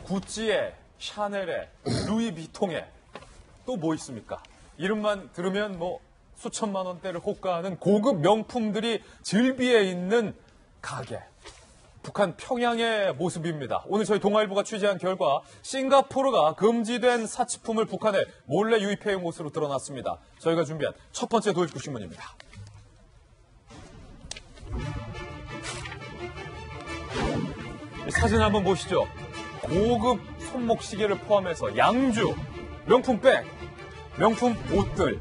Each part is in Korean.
구찌에, 샤넬에, 루이비통에 또 뭐 있습니까? 이름만 들으면 뭐 수천만 원대를 호가하는 고급 명품들이 즐비해 있는 가게. 북한 평양의 모습입니다. 오늘 저희 동아일보가 취재한 결과 싱가포르가 금지된 사치품을 북한에 몰래 유입해온 것으로 드러났습니다. 저희가 준비한 첫 번째 도입국 신문입니다. 사진 한번 보시죠. 고급 손목 시계를 포함해서 양주, 명품 백, 명품 옷들.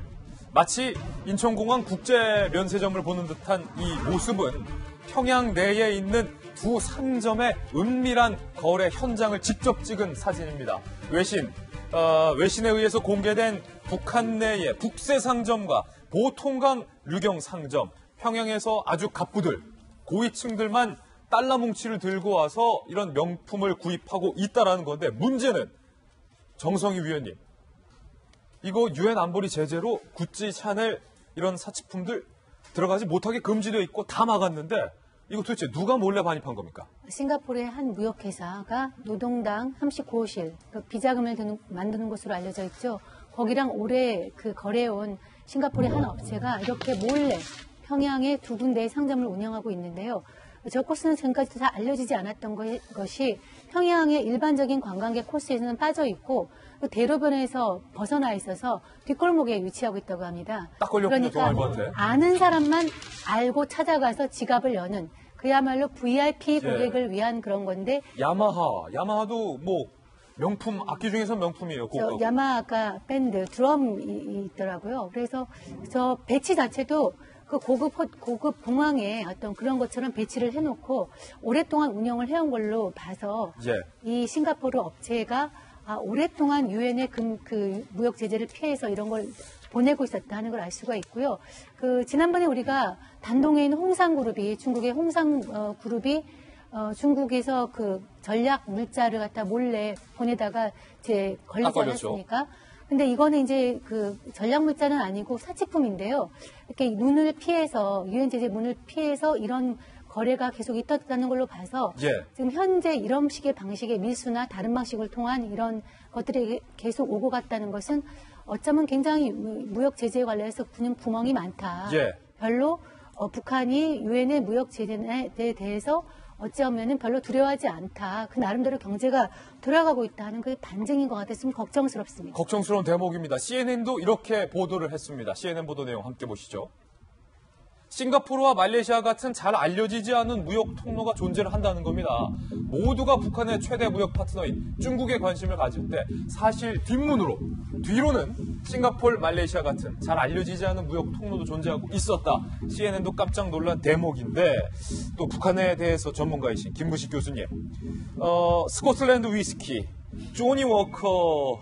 마치 인천공항 국제면세점을 보는 듯한 이 모습은 평양 내에 있는 두 상점의 은밀한 거래 현장을 직접 찍은 사진입니다. 외신에 의해서 공개된 북한 내의 북새상점과 보통강 류경상점, 평양에서 아주 갑부들, 고위층들만 달러 뭉치를 들고 와서 이런 명품을 구입하고 있다라는 건데, 문제는 정성희 위원님, 이거 유엔 안보리 제재로 구찌, 샤넬 이런 사치품들 들어가지 못하게 금지되어 있고 다 막았는데 이거 도대체 누가 몰래 반입한 겁니까? 싱가포르의 한 무역회사가 노동당 39호실, 비자금을 만드는 곳으로 알려져 있죠. 거기랑 오래 거래해온 싱가포르의 한 업체가 이렇게 몰래 평양에 두 군데의 상점을 운영하고 있는데요. 저 코스는 지금까지 다 알려지지 않았던 것이 평양의 일반적인 관광객 코스에서는 빠져 있고 대로변에서 벗어나 있어서 뒷골목에 위치하고 있다고 합니다. 딱 걸렸군요, 그러니까 동아일보한테. 아는 사람만 알고 찾아가서 지갑을 여는 그야말로 VIP 고객을 위한 그런 건데. 야마하도 뭐 명품, 악기 중에서 명품이에요. 고급. 야마하 밴드 드럼이 있더라고요. 그래서 저 배치 자체도 그 고급 공항에 어떤 그런 것처럼 배치를 해놓고 오랫동안 운영을 해온 걸로 봐서 이 싱가포르 업체가 오랫동안 유엔의 그 무역 제재를 피해서 이런 걸 보내고 있었다 하는 걸 알 수가 있고요. 지난번에 우리가 단동에 있는 홍상그룹이, 중국의 홍상그룹이 중국에서 그 전략 물자를 갖다 몰래 보내다가 이제 걸리지 않았습니까? 근데 이거는 이제 그 전략 물자는 아니고 사치품인데요. 이렇게 눈을 피해서, 유엔 제재 문을 피해서 이런 거래가 계속 있었다는 걸로 봐서 지금 현재 이런 식의 방식의 밀수나 다른 방식을 통한 이런 것들이 계속 오고 갔다는 것은 어쩌면 굉장히 무역 제재에 관련해서 구멍이 많다. 별로 북한이 유엔의 무역 제재에 대해서 어찌하면은 별로 두려워하지 않다. 그 나름대로 경제가 돌아가고 있다 하는 그 반증인 것 같아서 좀 걱정스럽습니다. 걱정스러운 대목입니다. CNN도 이렇게 보도를 했습니다. CNN 보도 내용 함께 보시죠. 싱가포르와 말레이시아 같은 잘 알려지지 않은 무역 통로가 존재를 한다는 겁니다. 모두가 북한의 최대 무역 파트너인 중국에 관심을 가질 때 사실 뒤로는 싱가포르, 말레이시아 같은 잘 알려지지 않은 무역 통로도 존재하고 있었다. CNN도 깜짝 놀란 대목인데, 또 북한에 대해서 전문가이신 김부식 교수님, 스코틀랜드 위스키, 조니 워커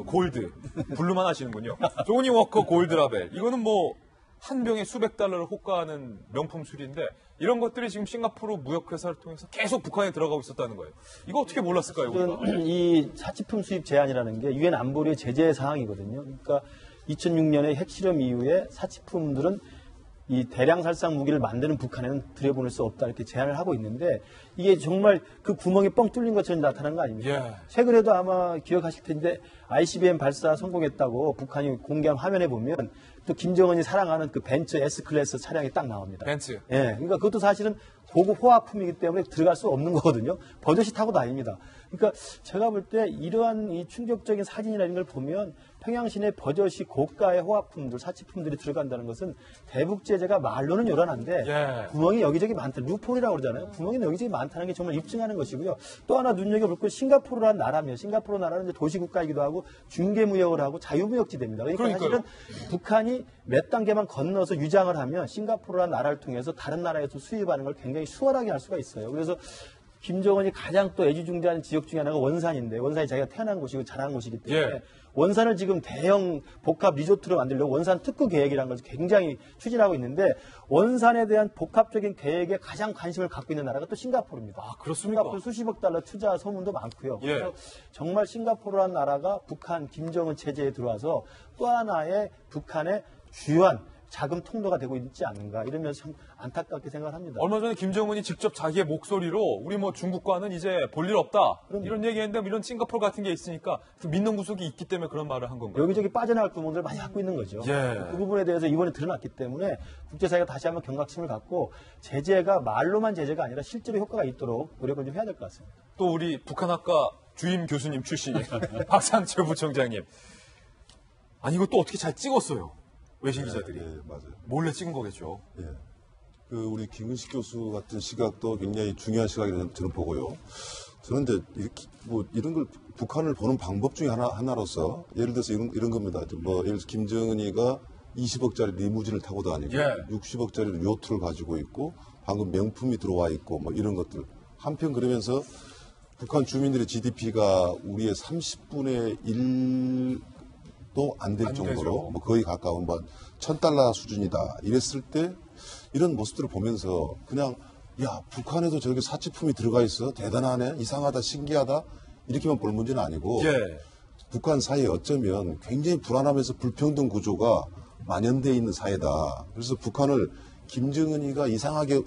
골드, 블루만 하시는군요. 조니 워커 골드 라벨, 이거는 뭐 한 병에 수백 달러를 호가하는 명품 술인데 이런 것들이 지금 싱가포르 무역회사를 통해서 계속 북한에 들어가고 있었다는 거예요. 이거 어떻게 몰랐을까요? 이 사치품 수입 제한이라는 게 유엔 안보리의 제재 사항이거든요. 그러니까 2006년에 핵실험 이후에 사치품들은 이 대량 살상 무기를 만드는 북한에는 들여보낼 수 없다 이렇게 제한을 하고 있는데 이게 정말 그 구멍이 뻥 뚫린 것처럼 나타난 거 아닙니까? 최근에도 아마 기억하실 텐데 ICBM 발사 성공했다고 북한이 공개한 화면에 보면 또 김정은이 사랑하는 그 벤츠 S클래스 차량이 딱 나옵니다. 벤츠. 그러니까 그것도 사실은 고급 호화품이기 때문에 들어갈 수 없는 거거든요. 버젓이 타고 다닙니다. 그러니까 제가 볼 때 이러한 이 충격적인 사진이라는 걸 보면 평양 시내 버젓이 고가의 호화품들, 사치품들이 들어간다는 것은 대북 제재가 말로는 요란한데 구멍이 여기저기 많다. 루폴이라고 그러잖아요. 구멍이 여기저기 많다는 게 정말 입증하는 것이고요. 또 하나 눈여겨볼 건 싱가포르라는 나라면 싱가포르 나라는 도시국가이기도 하고 중개무역을 하고 자유무역지대입니다. 그러니까 사실은 북한이 몇 단계만 건너서 유장을 하면 싱가포르라는 나라를 통해서 다른 나라에서 수입하는 걸 굉장히 수월하게 할 수가 있어요. 그래서 김정은이 가장 또 애지중지하는 지역 중에 하나가 원산인데 원산이 자기가 태어난 곳이고 자란 곳이기 때문에 원산을 지금 대형 복합 리조트로 만들려고 원산 특구 계획이라는 것을 굉장히 추진하고 있는데 원산에 대한 복합적인 계획에 가장 관심을 갖고 있는 나라가 또 싱가포르입니다. 아, 그렇습니까? 싱가포르 수십억 달러 투자 소문도 많고요. 그래서 정말 싱가포르라는 나라가 북한 김정은 체제에 들어와서 또 하나의 북한의 주요한 자금 통로가 되고 있지 않는가 이러면서 참 안타깝게 생각합니다. 얼마 전에 김정은이 직접 자기의 목소리로 우리 뭐 중국과는 이제 볼 일 없다 이런 얘기했는데 이런 싱가포르 같은 게 있으니까 민원 구속이 있기 때문에 그런 말을 한 건가요? 여기저기 빠져나갈 구멍들을 많이 갖고 있는 거죠. 예. 그 부분에 대해서 이번에 드러났기 때문에 국제사회가 다시 한번 경각심을 갖고 제재가 말로만 제재가 아니라 실제로 효과가 있도록 노력을 좀 해야 될 것 같습니다. 또 우리 북한학과 주임 교수님 출신인 박상철 부총장님. 아니 이거 또 어떻게 잘 찍었어요. 외신 기자들이. 예, 맞아요. 몰래 찍은 거겠죠. 예. 우리 김은식 교수 같은 시각도 굉장히 중요한 시각이라고 저는 보고요. 저는 이제 이런 걸 북한을 보는 방법 중에 하나로서 예를 들어서 이런 겁니다. 뭐 예를 들어서 김정은이가 20억짜리 리무진을 타고 다니고 예. 60억짜리 요트를 가지고 있고 방금 명품이 들어와 있고 뭐 이런 것들. 한편 그러면서 북한 주민들의 GDP가 우리의 30분의 1도 안 될 정도로 되죠. 뭐 거의 가까운 뭐 $1,000 수준이다. 이랬을 때 이런 모습들을 보면서 그냥 야 북한에도 저렇게 사치품이 들어가 있어 대단하네 이상하다 신기하다 이렇게만 볼 문제는 아니고 예. 북한 사이에 어쩌면 굉장히 불안하면서 불평등 구조가 만연되어 있는 사회다. 그래서 북한을 김정은이가 이상하게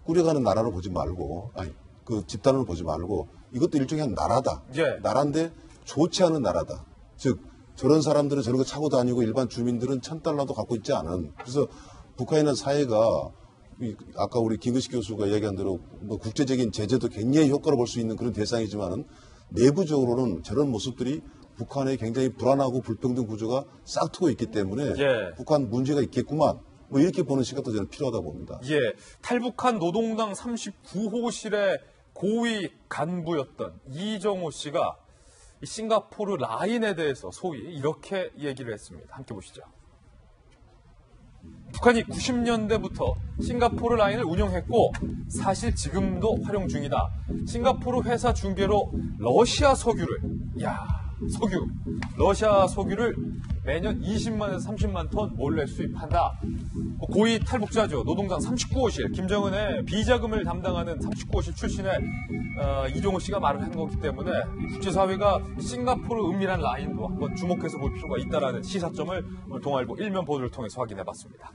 꾸려가는 나라로 보지 말고 아니 그 집단으로 보지 말고 이것도 일종의 한 나라다. 예. 나라인데 좋지 않은 나라다. 즉 저런 사람들은 저런 거 차고 다니고 일반 주민들은 $1,000도 갖고 있지 않은. 그래서 북한에 있는 사회가 아까 우리 김은식 교수가 이야기한 대로 뭐 국제적인 제재도 굉장히 효과를 볼 수 있는 그런 대상이지만은 내부적으로는 저런 모습들이 북한에 굉장히 불안하고 불평등 구조가 싹트고 있기 때문에 예. 북한 문제가 있겠구만. 뭐 이렇게 보는 시각도 저는 필요하다고 봅니다. 예. 탈북한 노동당 39호실의 고위 간부였던 이정호 씨가 이 싱가포르 라인에 대해서 소위 이렇게 얘기를 했습니다. 함께 보시죠. 북한이 90년대부터 싱가포르 라인을 운영했고 사실 지금도 활용 중이다. 싱가포르 회사 중개로 러시아 석유를 러시아 석유를 매년 20만에서 30만 톤 몰래 수입한다. 고위 탈북자죠. 노동당 39호실 김정은의 비자금을 담당하는 39호실 출신의 이종호 씨가 말을 한 거기 때문에 국제사회가 싱가포르 은밀한 라인도 한번 주목해서 볼 필요가 있다라는 시사점을 오늘 동아일보 일면 보도를 통해서 확인해봤습니다.